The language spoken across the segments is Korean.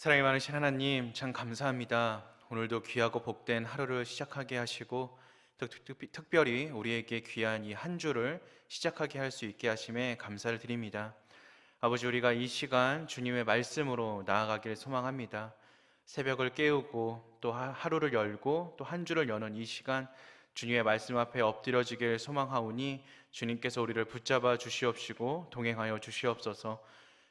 사랑이 많으신 하나님, 참 감사합니다. 오늘도 귀하고 복된 하루를 시작하게 하시고 특별히 우리에게 귀한 이 한 주를 시작하게 할 수 있게 하심에 감사를 드립니다. 아버지, 우리가 이 시간 주님의 말씀으로 나아가길 소망합니다. 새벽을 깨우고 또 하루를 열고 또 한 주를 여는 이 시간, 주님의 말씀 앞에 엎드려지길 소망하오니 주님께서 우리를 붙잡아 주시옵시고 동행하여 주시옵소서.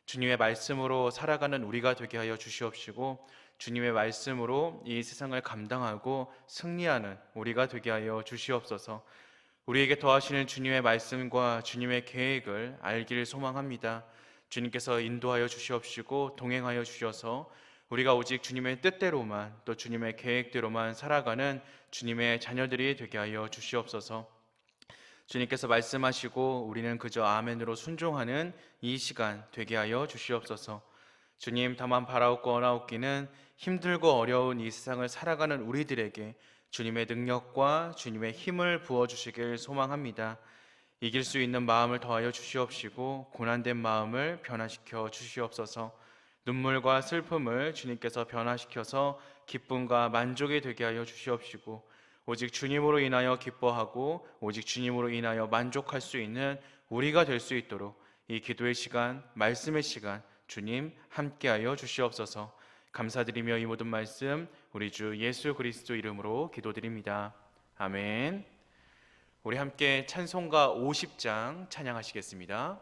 주님의 말씀으로 살아가는 우리가 되게 하여 주시옵시고, 주님의 말씀으로 이 세상을 감당하고 승리하는 우리가 되게 하여 주시옵소서. 우리에게 더하시는 주님의 말씀과 주님의 계획을 알기를 소망합니다. 주님께서 인도하여 주시옵시고 동행하여 주셔서 우리가 오직 주님의 뜻대로만 또 주님의 계획대로만 살아가는 주님의 자녀들이 되게 하여 주시옵소서. 주님께서 말씀하시고 우리는 그저 아멘으로 순종하는 이 시간 되게 하여 주시옵소서. 주님, 다만 바라옵고 원하옵기는 힘들고 어려운 이 세상을 살아가는 우리들에게 주님의 능력과 주님의 힘을 부어주시길 소망합니다. 이길 수 있는 마음을 더하여 주시옵시고 고난된 마음을 변화시켜 주시옵소서. 눈물과 슬픔을 주님께서 변화시켜서 기쁨과 만족이 되게 하여 주시옵시고, 오직 주님으로 인하여 기뻐하고 오직 주님으로 인하여 만족할 수 있는 우리가 될 수 있도록 이 기도의 시간, 말씀의 시간 주님 함께하여 주시옵소서. 감사드리며 이 모든 말씀 우리 주 예수 그리스도 이름으로 기도드립니다. 아멘. 우리 함께 찬송가 50장 찬양하시겠습니다.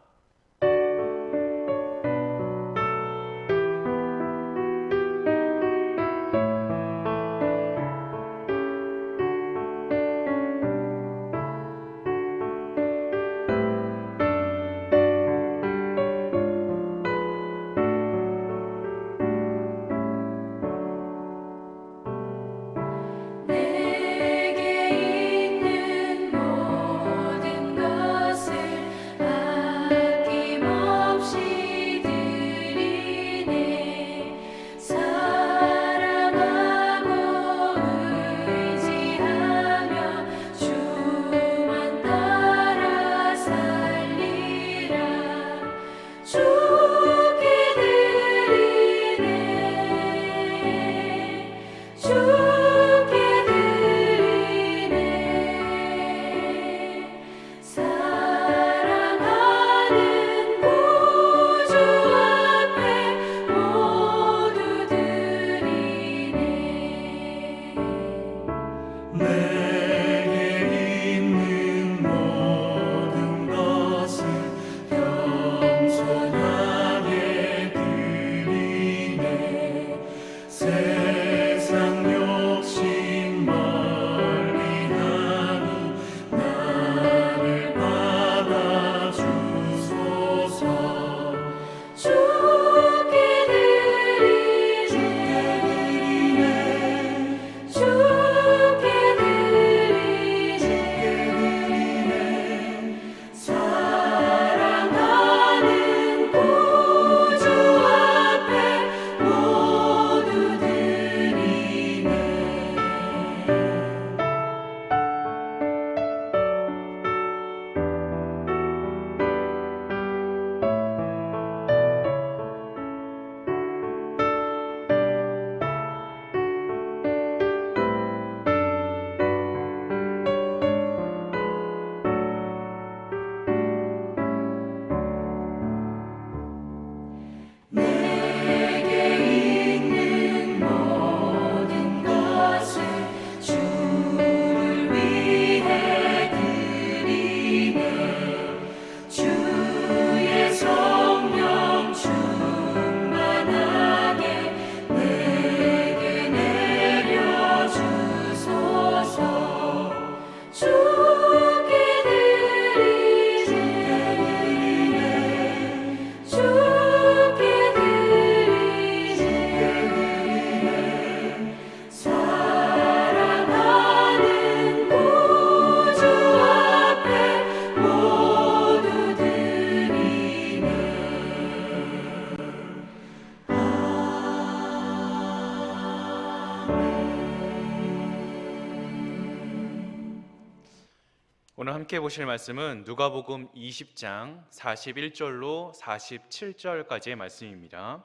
오늘 함께 보실 말씀은 누가복음 20장 41절로 47절까지의 말씀입니다.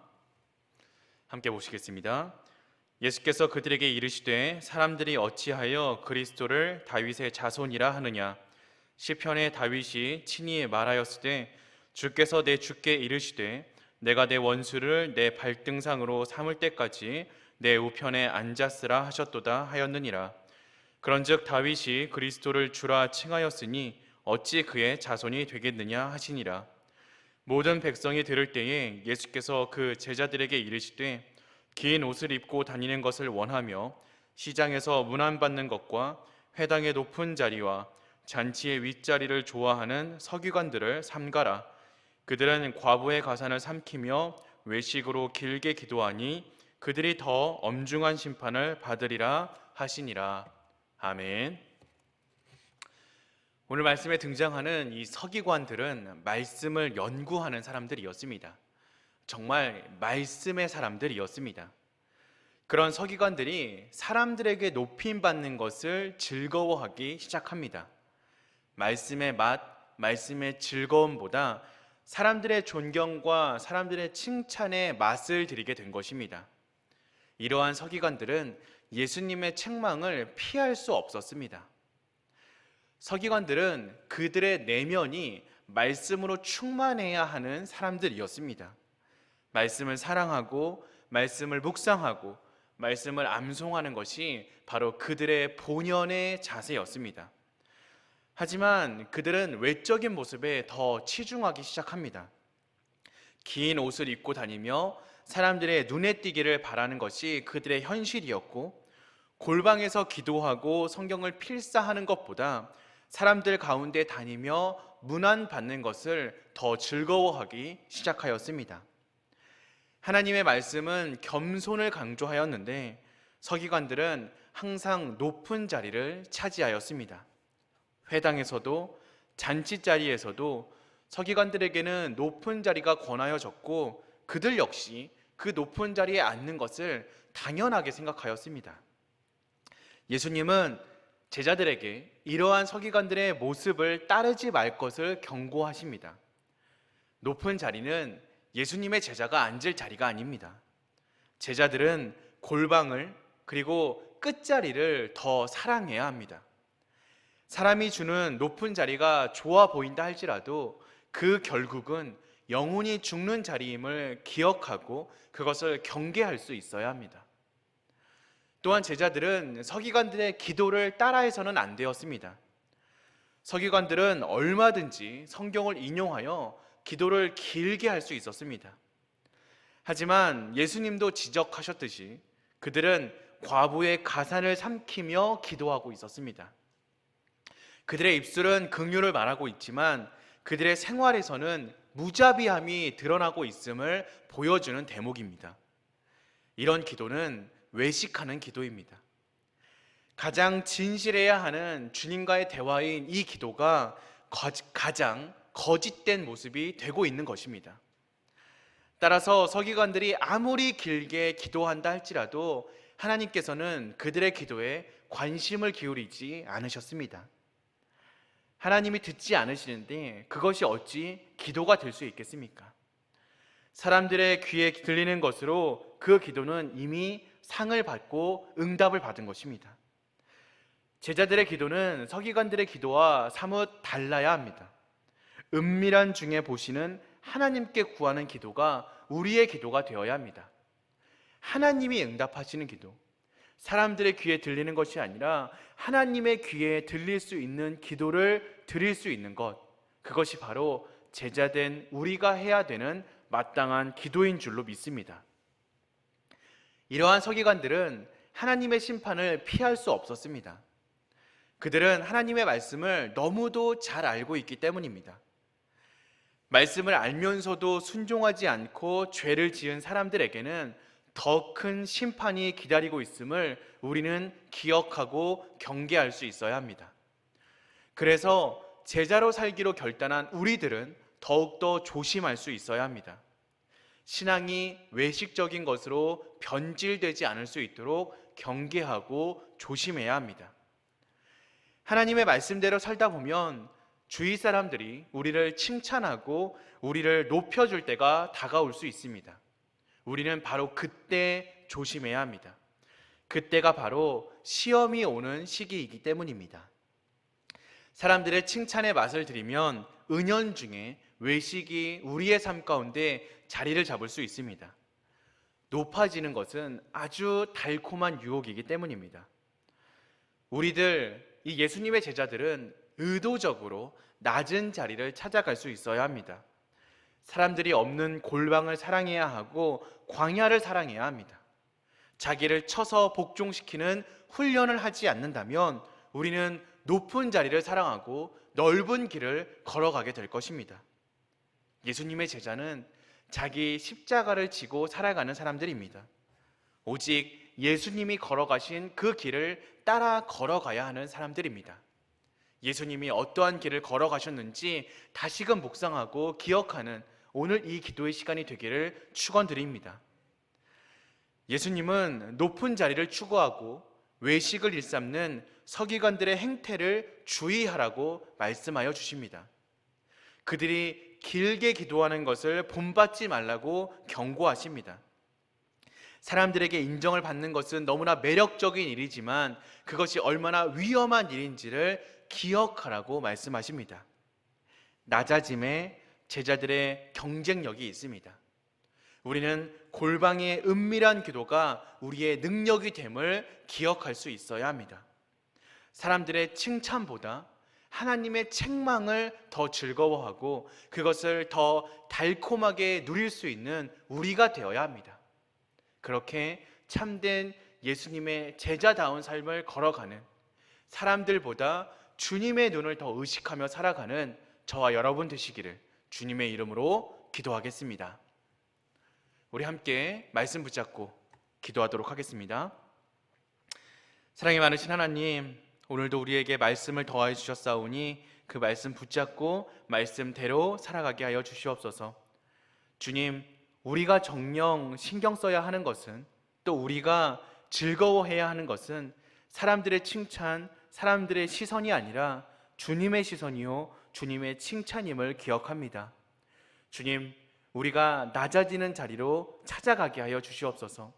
함께 보시겠습니다. 예수께서 그들에게 이르시되 사람들이 어찌하여 그리스도를 다윗의 자손이라 하느냐. 시편에 다윗이 친히 말하였으되 주께서 내 주께 이르시되 내가 내 원수를 내 발등상으로 삼을 때까지 내 우편에 앉았으라 하셨도다 하였느니라. 그런즉 다윗이 그리스도를 주라 칭하였으니 어찌 그의 자손이 되겠느냐 하시니라. 모든 백성이 들을 때에 예수께서 그 제자들에게 이르시되 긴 옷을 입고 다니는 것을 원하며 시장에서 문안받는 것과 회당의 높은 자리와 잔치의 윗자리를 좋아하는 서기관들을 삼가라. 그들은 과부의 가산을 삼키며 외식으로 길게 기도하니 그들이 더 엄중한 심판을 받으리라 하시니라. 아멘. 오늘 말씀에 등장하는 이 서기관들은 말씀을 연구하는 사람들이었습니다. 정말 말씀의 사람들이었습니다. 그런 서기관들이 사람들에게 높임받는 것을 즐거워하기 시작합니다. 말씀의 맛, 말씀의 즐거움보다 사람들의 존경과 사람들의 칭찬에 맛을 들이게 된 것입니다. 이러한 서기관들은 예수님의 책망을 피할 수 없었습니다. 서기관들은 그들의 내면이 말씀으로 충만해야 하는 사람들이었습니다. 말씀을 사랑하고 말씀을 묵상하고 말씀을 암송하는 것이 바로 그들의 본연의 자세였습니다. 하지만 그들은 외적인 모습에 더 치중하기 시작합니다. 긴 옷을 입고 다니며 사람들의 눈에 띄기를 바라는 것이 그들의 현실이었고, 골방에서 기도하고 성경을 필사하는 것보다 사람들 가운데 다니며 문안 받는 것을 더 즐거워하기 시작하였습니다. 하나님의 말씀은 겸손을 강조하였는데 서기관들은 항상 높은 자리를 차지하였습니다. 회당에서도 잔치 자리에서도 서기관들에게는 높은 자리가 권하여졌고 그들 역시 그 높은 자리에 앉는 것을 당연하게 생각하였습니다. 예수님은 제자들에게 이러한 서기관들의 모습을 따르지 말 것을 경고하십니다. 높은 자리는 예수님의 제자가 앉을 자리가 아닙니다. 제자들은 골방을 그리고 끝자리를 더 사랑해야 합니다. 사람이 주는 높은 자리가 좋아 보인다 할지라도 그 결국은 영혼이 죽는 자리임을 기억하고 그것을 경계할 수 있어야 합니다. 또한 제자들은 서기관들의 기도를 따라해서는 안 되었습니다. 서기관들은 얼마든지 성경을 인용하여 기도를 길게 할 수 있었습니다. 하지만 예수님도 지적하셨듯이 그들은 과부의 가산을 삼키며 기도하고 있었습니다. 그들의 입술은 긍휼을 말하고 있지만 그들의 생활에서는 무자비함이 드러나고 있음을 보여주는 대목입니다. 이런 기도는 외식하는 기도입니다. 가장 진실해야 하는 주님과의 대화인 이 기도가 가장 거짓된 모습이 되고 있는 것입니다. 따라서 서기관들이 아무리 길게 기도한다 할지라도 하나님께서는 그들의 기도에 관심을 기울이지 않으셨습니다. 하나님이 듣지 않으시는데 그것이 어찌 기도가 될 수 있겠습니까? 사람들의 귀에 들리는 것으로 그 기도는 이미 상을 받고 응답을 받은 것입니다. 제자들의 기도는 서기관들의 기도와 사뭇 달라야 합니다. 은밀한 중에 보시는 하나님께 구하는 기도가 우리의 기도가 되어야 합니다. 하나님이 응답하시는 기도, 사람들의 귀에 들리는 것이 아니라 하나님의 귀에 들릴 수 있는 기도를 드릴 수 있는 것, 그것이 바로 제자된 우리가 해야 되는 마땅한 기도인 줄로 믿습니다. 이러한 서기관들은 하나님의 심판을 피할 수 없었습니다. 그들은 하나님의 말씀을 너무도 잘 알고 있기 때문입니다. 말씀을 알면서도 순종하지 않고 죄를 지은 사람들에게는 더 큰 심판이 기다리고 있음을 우리는 기억하고 경계할 수 있어야 합니다. 그래서 제자로 살기로 결단한 우리들은 더욱더 조심할 수 있어야 합니다. 신앙이 외식적인 것으로 변질되지 않을 수 있도록 경계하고 조심해야 합니다. 하나님의 말씀대로 살다 보면 주위 사람들이 우리를 칭찬하고 우리를 높여줄 때가 다가올 수 있습니다. 우리는 바로 그때 조심해야 합니다. 그때가 바로 시험이 오는 시기이기 때문입니다. 사람들의 칭찬의 맛을 들이면 은연중에 외식이 우리의 삶 가운데 자리를 잡을 수 있습니다. 높아지는 것은 아주 달콤한 유혹이기 때문입니다. 우리들, 이 예수님의 제자들은 의도적으로 낮은 자리를 찾아갈 수 있어야 합니다. 사람들이 없는 골방을 사랑해야 하고 광야를 사랑해야 합니다. 자기를 쳐서 복종시키는 훈련을 하지 않는다면 우리는 높은 자리를 사랑하고 넓은 길을 걸어가게 될 것입니다. 예수님의 제자는 자기 십자가를 지고 살아가는 사람들입니다. 오직 예수님이 걸어가신 그 길을 따라 걸어가야 하는 사람들입니다. 예수님이 어떠한 길을 걸어가셨는지 다시금 묵상하고 기억하는 오늘 이 기도의 시간이 되기를 축원드립니다. 예수님은 높은 자리를 추구하고 외식을 일삼는 서기관들의 행태를 주의하라고 말씀하여 주십니다. 그들이 길게 기도하는 것을 본받지 말라고 경고하십니다. 사람들에게 인정을 받는 것은 너무나 매력적인 일이지만 그것이 얼마나 위험한 일인지를 기억하라고 말씀하십니다. 낮아짐에 제자들의 경쟁력이 있습니다. 우리는 골방의 은밀한 기도가 우리의 능력이 됨을 기억할 수 있어야 합니다. 사람들의 칭찬보다 하나님의 책망을 더 즐거워하고 그것을 더 달콤하게 누릴 수 있는 우리가 되어야 합니다. 그렇게 참된 예수님의 제자다운 삶을 걸어가는, 사람들보다 주님의 눈을 더 의식하며 살아가는 저와 여러분 되시기를 주님의 이름으로 기도하겠습니다. 우리 함께 말씀 붙잡고 기도하도록 하겠습니다. 사랑이 많으신 하나님, 오늘도 우리에게 말씀을 더하여 주셨사오니 그 말씀 붙잡고 말씀대로 살아가게 하여 주시옵소서. 주님, 우리가 정녕 신경 써야 하는 것은, 또 우리가 즐거워해야 하는 것은 사람들의 칭찬, 사람들의 시선이 아니라 주님의 시선이요 주님의 칭찬임을 기억합니다. 주님, 우리가 낮아지는 자리로 찾아가게 하여 주시옵소서.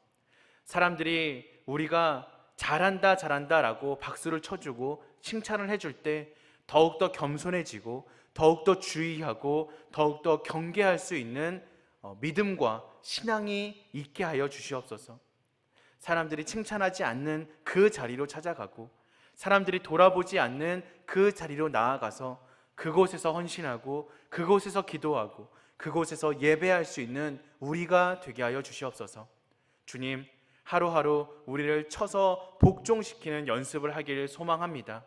사람들이 우리가 잘한다 잘한다 라고 박수를 쳐주고 칭찬을 해줄 때 더욱더 겸손해지고 더욱더 주의하고 더욱더 경계할 수 있는 믿음과 신앙이 있게 하여 주시옵소서. 사람들이 칭찬하지 않는 그 자리로 찾아가고 사람들이 돌아보지 않는 그 자리로 나아가서 그곳에서 헌신하고 그곳에서 기도하고 그곳에서 예배할 수 있는 우리가 되게 하여 주시옵소서. 주님, 하루하루 우리를 쳐서 복종시키는 연습을 하기를 소망합니다.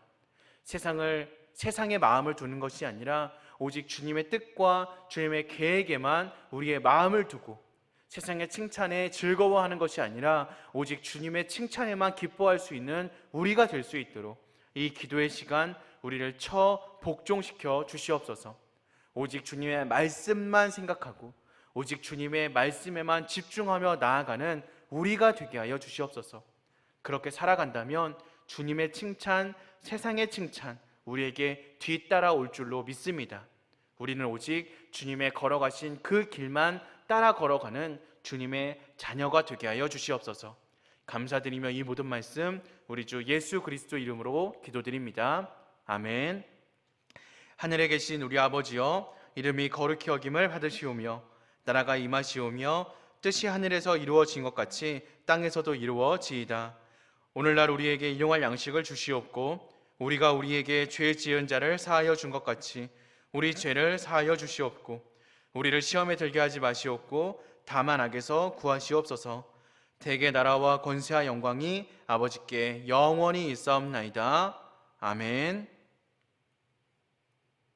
세상에 마음을 두는 것이 아니라 오직 주님의 뜻과 주님의 계획에만 우리의 마음을 두고 세상의 칭찬에 즐거워하는 것이 아니라 오직 주님의 칭찬에만 기뻐할 수 있는 우리가 될 수 있도록 이 기도의 시간 우리를 쳐 복종시켜 주시옵소서. 오직 주님의 말씀만 생각하고 오직 주님의 말씀에만 집중하며 나아가는 우리가 되게 하여 주시옵소서. 그렇게 살아간다면 주님의 칭찬, 세상의 칭찬 우리에게 뒤따라올 줄로 믿습니다. 우리는 오직 주님의 걸어가신 그 길만 따라 걸어가는 주님의 자녀가 되게 하여 주시옵소서. 감사드리며 이 모든 말씀 우리 주 예수 그리스도 이름으로 기도드립니다. 아멘. 하늘에 계신 우리 아버지여, 이름이 거룩히 여김을 받으시오며 나라가 임하시오며 뜻이 하늘에서 이루어진 것 같이 땅에서도 이루어지이다. 오늘날 우리에게 일용할 양식을 주시옵고 우리가 우리에게 죄 지은 자를 사하여 준 것 같이 우리 죄를 사하여 주시옵고 우리를 시험에 들게 하지 마시옵고 다만 악에서 구하시옵소서. 대개 나라와 권세와 영광이 아버지께 영원히 있사옵나이다. 아멘.